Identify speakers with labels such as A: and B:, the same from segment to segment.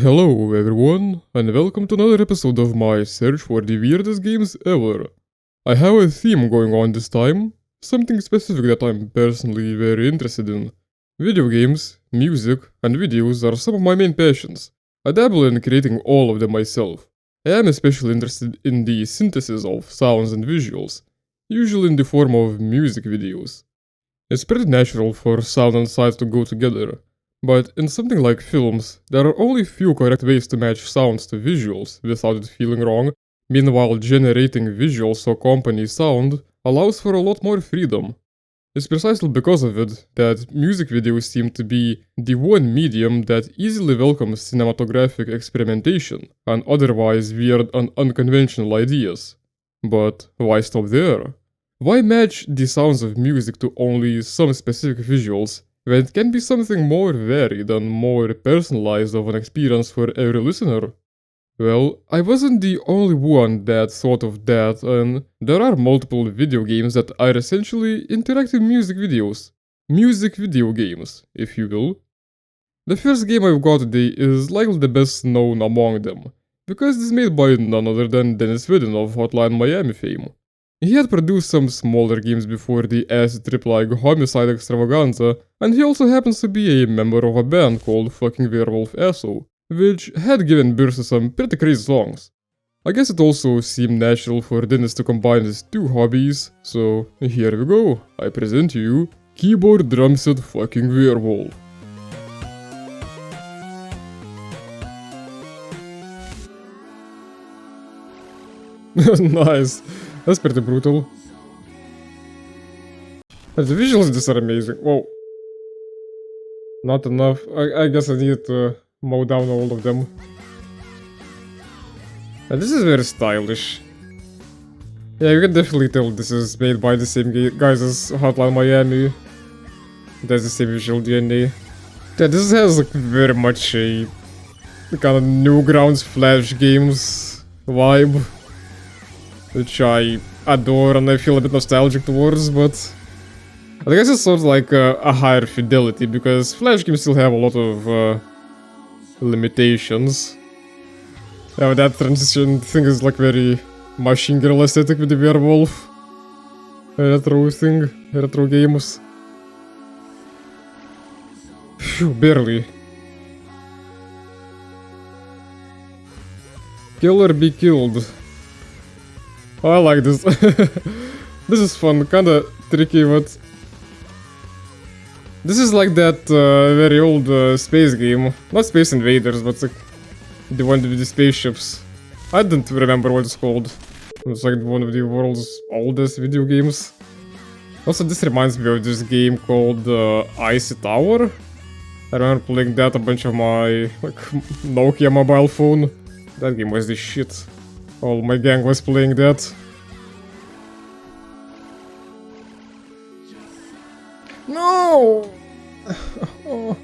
A: Hello everyone, and welcome to another episode of my search for the weirdest games ever. I have a theme going on this time, something specific that I'm personally very interested in. Video games, music, and videos are some of my main passions. I dabble in creating all of them myself. I am especially interested in the synthesis of sounds and visuals, usually in the form of music videos. It's pretty natural for sound and sight to go together. But in something like films, there are only few correct ways to match sounds to visuals without it feeling wrong. Meanwhile, generating visuals to accompany sound allows for a lot more freedom. It's precisely because of it that music videos seem to be the one medium that easily welcomes cinematographic experimentation and otherwise weird and unconventional ideas. But why stop there? Why match the sounds of music to only some specific visuals when it can be something more varied and more personalized of an experience for every listener? Well, I wasn't the only one that thought of that, and there are multiple video games that are essentially interactive music videos. Music video games, if you will. The first game I've got today is likely the best known among them, because it is made by none other than Dennis Whidden of Hotline Miami fame. He had produced some smaller games before the acid trip like Homicide Extravaganza, and he also happens to be a member of a band called fucking Werewolf Asshole, which had given birth to some pretty crazy songs. I guess it also seemed natural for Dennis to combine his two hobbies, so here we go, I present to you Keyboard Drumset fucking Werewold. Nice. That's pretty brutal. But the visuals in this are amazing. Whoa. Not enough. I guess I need to mow down all of them. And this is very stylish. Yeah, you can definitely tell this is made by the same guys as Hotline Miami. That's the same visual DNA. Yeah, this has like very much a kind of Newgrounds Flash games vibe, which I adore and I feel a bit nostalgic towards, but I guess it's sort of like a higher fidelity, because Flash games still have a lot of limitations. Yeah, that transition thing is like very Machine Girl aesthetic with the Werewolf retro thing, retro games. Phew, barely. Kill or be killed. Oh, I like this. This is fun, kinda tricky, but this is like that very old space game. Not Space Invaders, but like the one with the spaceships. I don't remember what it's called. It's like one of the world's oldest video games. Also, this reminds me of this game called Icy Tower. I remember playing that a bunch of my Nokia mobile phone. That game was the shit. All my gang was playing that. No! Oh.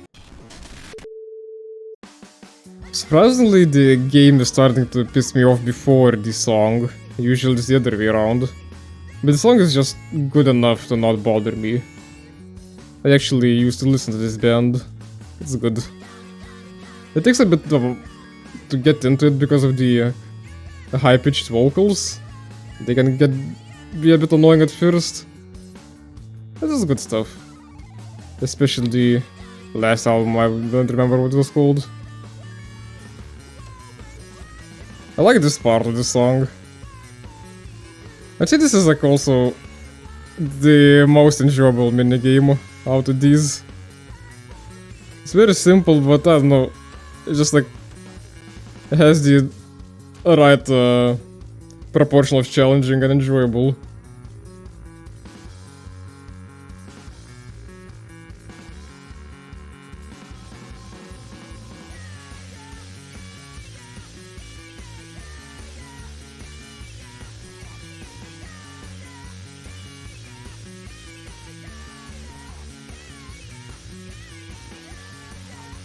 A: Surprisingly, the game is starting to piss me off before the song. Usually it's the other way around. But the song is just good enough to not bother me. I actually used to listen to this band. It's good. It takes a bit to get into it because of the high-pitched vocals. They can be a bit annoying at first. This is good stuff. Especially the last album, I don't remember what it was called. I like this part of the song. I'd say this is like also the most enjoyable minigame out of these. It's very simple, but I don't know, it's just like it has the right proportion of challenging and enjoyable.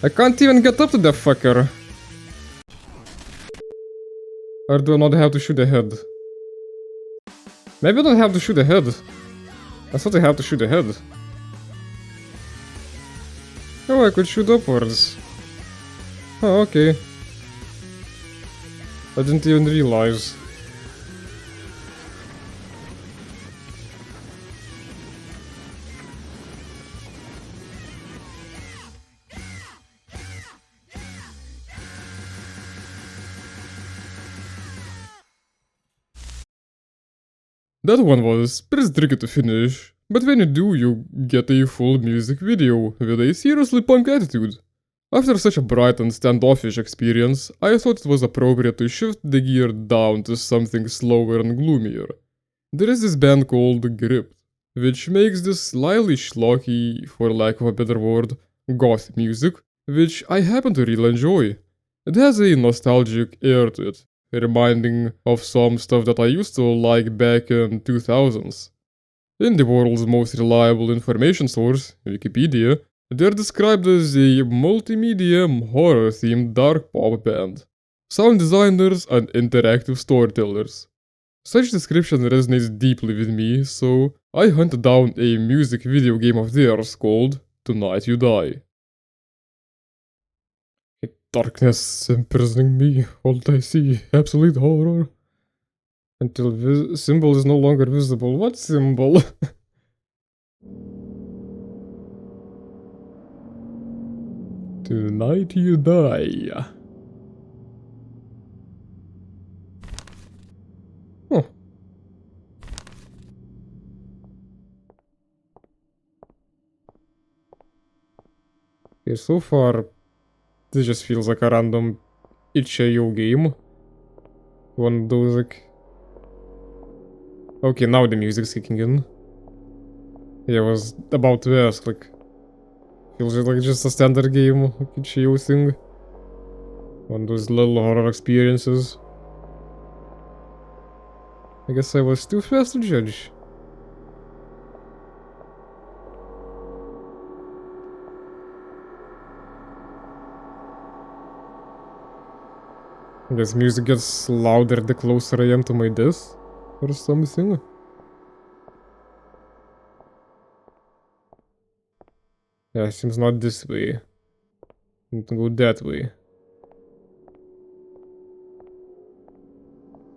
A: I can't even get up to that fucker. Or do I not have to shoot ahead? Maybe I don't have to shoot ahead. I thought I have to shoot ahead. Oh, I could shoot upwards. Oh, okay. I didn't even realize. That one was pretty tricky to finish, but when you do, you get a full music video with a seriously punk attitude. After such a bright and standoffish experience, I thought it was appropriate to shift the gear down to something slower and gloomier. There is this band called Gripped, which makes this slightly schlocky, for lack of a better word, goth music, which I happen to really enjoy. It has a nostalgic air to it, reminding of some stuff that I used to like back in 2000s. In the world's most reliable information source, Wikipedia, they're described as a multimedia horror-themed dark pop band, sound designers and interactive storytellers. Such description resonates deeply with me, so I hunted down a music video game of theirs called Tonight You Die. Darkness imprisoning me, all I see, absolute horror. Until symbol is no longer visible. What symbol? Tonight you die. Huh. Okay, so far, this just feels like a random itch.io game. One of those like... Okay, now the music's kicking in. Yeah, I was about to ask, like... Feels like just a standard game, like itch.io thing. One of those little horror experiences. I guess I was too fast to judge. I guess music gets louder the closer I am to my death, or something. Yeah, it seems not this way. I need to go that way.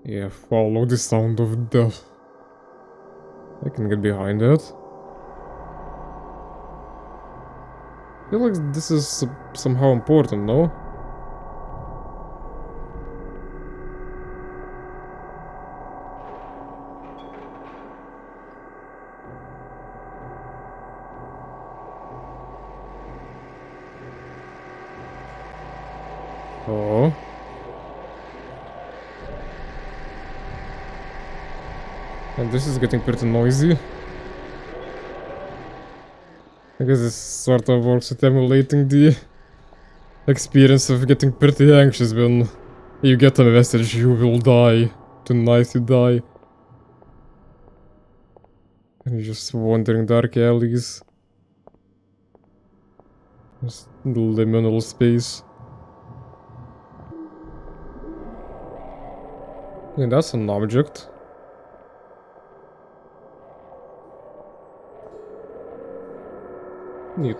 A: Yeah, follow the sound of death. I can get behind that. I feel like this is somehow important, no? Oh. And this is getting pretty noisy. I guess this sort of works at emulating the experience of getting pretty anxious when you get a message, you will die. Tonight you die. And you're just wandering dark alleys. Just liminal space. Yeah, that's an object. Neat.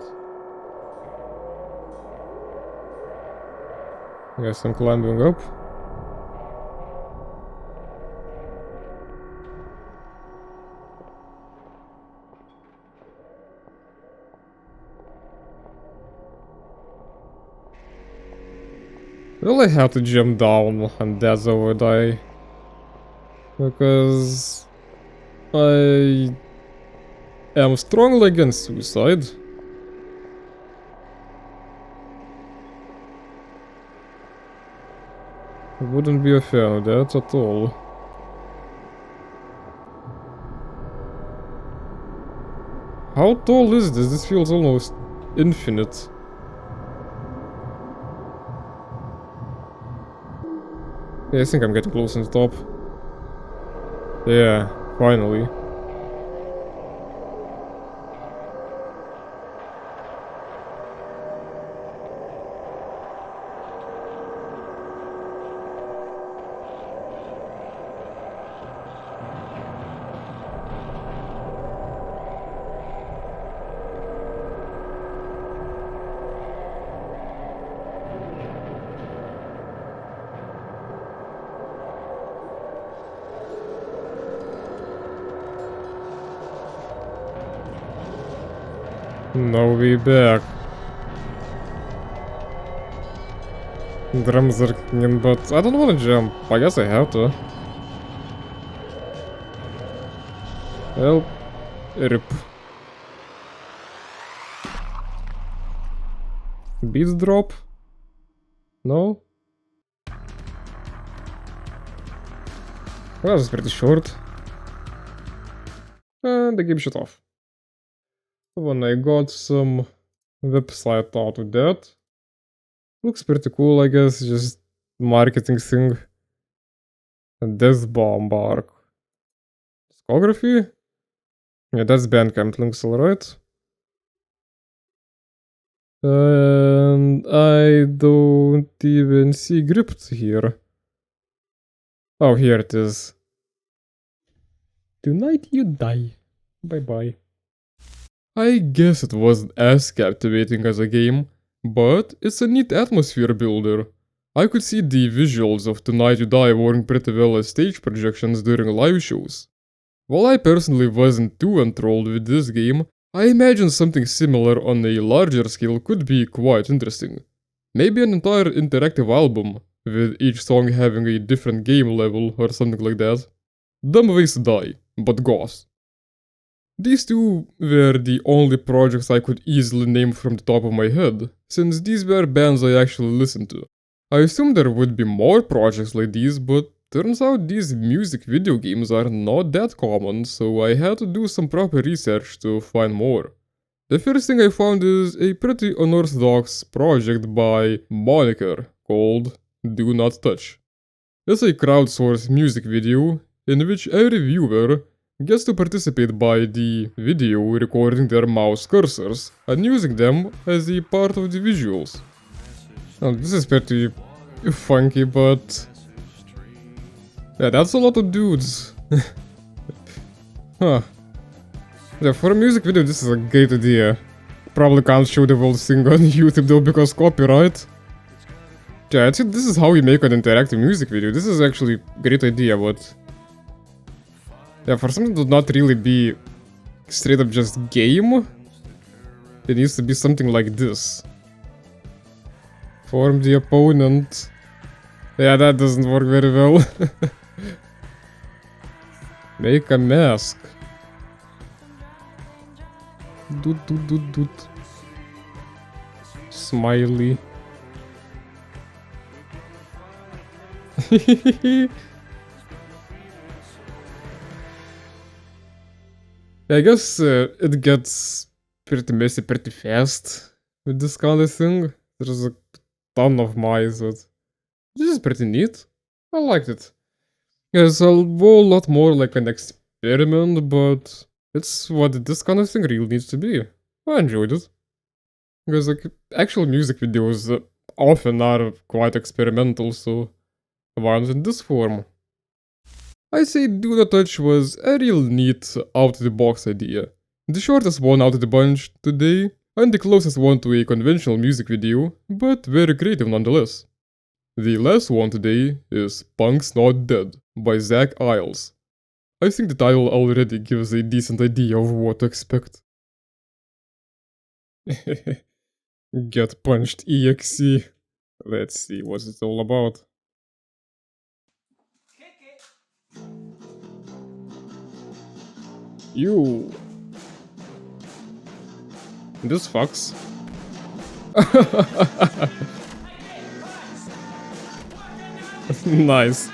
A: Guess I'm climbing up. Well, I have to jump down, and that's how I die. Because I am strongly against suicide. I wouldn't be a fan of that at all. How tall is this? This feels almost infinite. Yeah, I think I'm getting close to the top. Yeah, finally. No way back. Drums are kicking, but I don't wanna jump. I guess I have to. Well, rip. Beats drop? No? Well, that's pretty short. And the game shut off. When I got some website out of that. Looks pretty cool, I guess, just marketing thing. And this bomb arc. Discography? Yeah, that's Bandcamp links, alright. And I don't even see Gripped here. Oh, here it is. Tonight you die. Bye bye. I guess it wasn't as captivating as a game, but it's a neat atmosphere builder. I could see the visuals of Tonight You Die working pretty well as stage projections during live shows. While I personally wasn't too enthralled with this game, I imagine something similar on a larger scale could be quite interesting. Maybe an entire interactive album, with each song having a different game level or something like that. Dumb ways to die, but goth. These two were the only projects I could easily name from the top of my head, since these were bands I actually listened to. I assumed there would be more projects like these, but turns out these music video games are not that common, so I had to do some proper research to find more. The first thing I found is a pretty unorthodox project by Moniker called Do Not Touch. It's a crowdsourced music video in which every viewer gets to participate by the video recording their mouse cursors and using them as a part of the visuals. Now, this is pretty funky, but yeah, that's a lot of dudes. Huh. Yeah, for a music video this is a great idea. Probably can't show the whole thing on YouTube though because copyright. Yeah, I think this is how you make an interactive music video. This is actually a great idea, but yeah, for something to not really be straight up just game, it needs to be something like this. Form the opponent. Yeah, that doesn't work very well. Make a mask. Doot. Smiley. I guess it gets pretty messy pretty fast with this kind of thing. There's a ton of mice, but this is pretty neat. I liked it. It's a whole lot more like an experiment, but it's what this kind of thing really needs to be. I enjoyed it. Because like actual music videos often are quite experimental, so why not in this form? I say Do Not Touch was a real neat out-of-the-box idea. The shortest one out of the bunch today, and the closest one to a conventional music video, but very creative nonetheless. The last one today is Punk's Not Dead by Zach Isles. I think the title already gives a decent idea of what to expect. Get punched EXE. Let's see what it's all about. You. This fucks. Nice.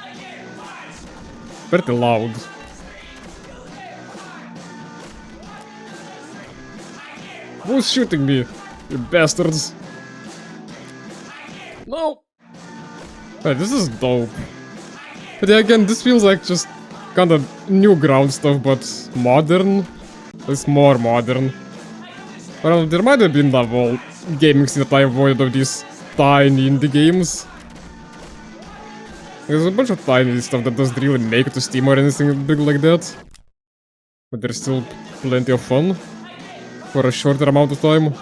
A: Pretty loud. Who's shooting me? You bastards. No. Hey, this is dope. But yeah, again, this feels like just kind of new ground stuff, but modern. It's more modern. Well, there might have been that whole gaming scene that I avoided of these tiny indie games. There's a bunch of tiny stuff that doesn't really make it to Steam or anything big like that. But there's still plenty of fun. For a shorter amount of time.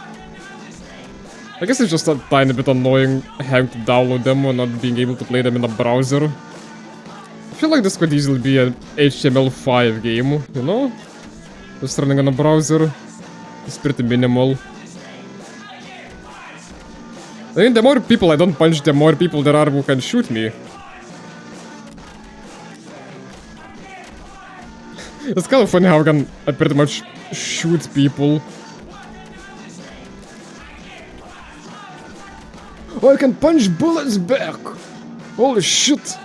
A: I guess it's just a tiny bit annoying having to download them or not being able to play them in a browser. I feel like this could easily be an HTML5 game, you know? Just running on a browser. It's pretty minimal. I mean, the more people I don't punch, the more people there are who can shoot me. It's kind of funny how I pretty much shoot people. Oh, I can punch bullets back! Holy shit!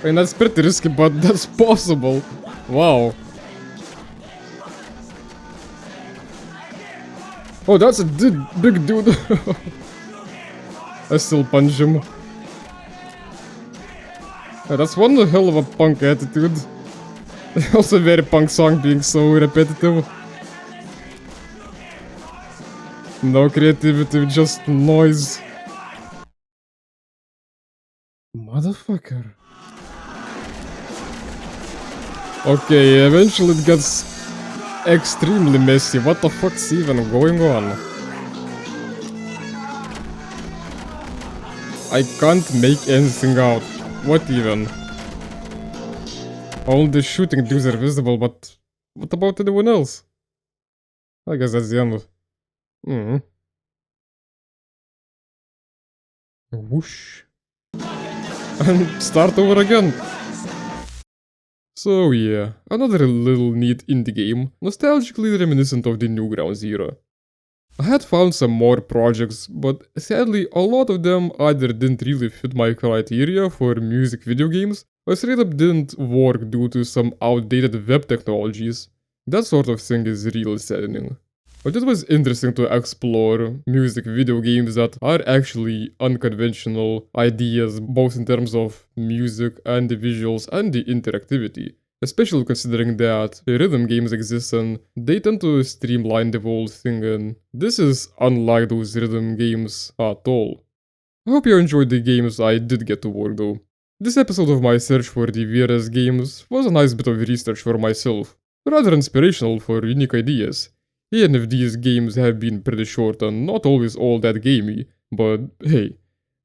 A: I mean, that's pretty risky, but that's possible. Wow. Oh, that's a big dude. I still punch him. Yeah, that's one hell of a punk attitude. Also very punk song being so repetitive. No creativity, just noise. Motherfucker. Okay, eventually it gets extremely messy. What the fuck's even going on? I can't make anything out. What even? All the shooting dudes are visible, but what about anyone else? I guess that's the end. Whoosh. And start over again. So yeah, another little neat indie game, nostalgically reminiscent of the Newgrounds era. I had found some more projects, but sadly a lot of them either didn't really fit my criteria for music video games, or straight up didn't work due to some outdated web technologies. That sort of thing is really saddening. But it was interesting to explore music video games that are actually unconventional ideas, both in terms of music and the visuals and the interactivity. Especially considering that rhythm games exist and they tend to streamline the whole thing, and this is unlike those rhythm games at all. I hope you enjoyed the games I did get to work though. This episode of my search for the weirdest games was a nice bit of research for myself, rather inspirational for unique ideas. Even if these games have been pretty short and not always all that gamey, but hey,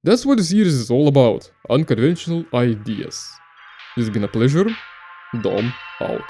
A: that's what the series is all about, unconventional ideas. It's been a pleasure. Dom out.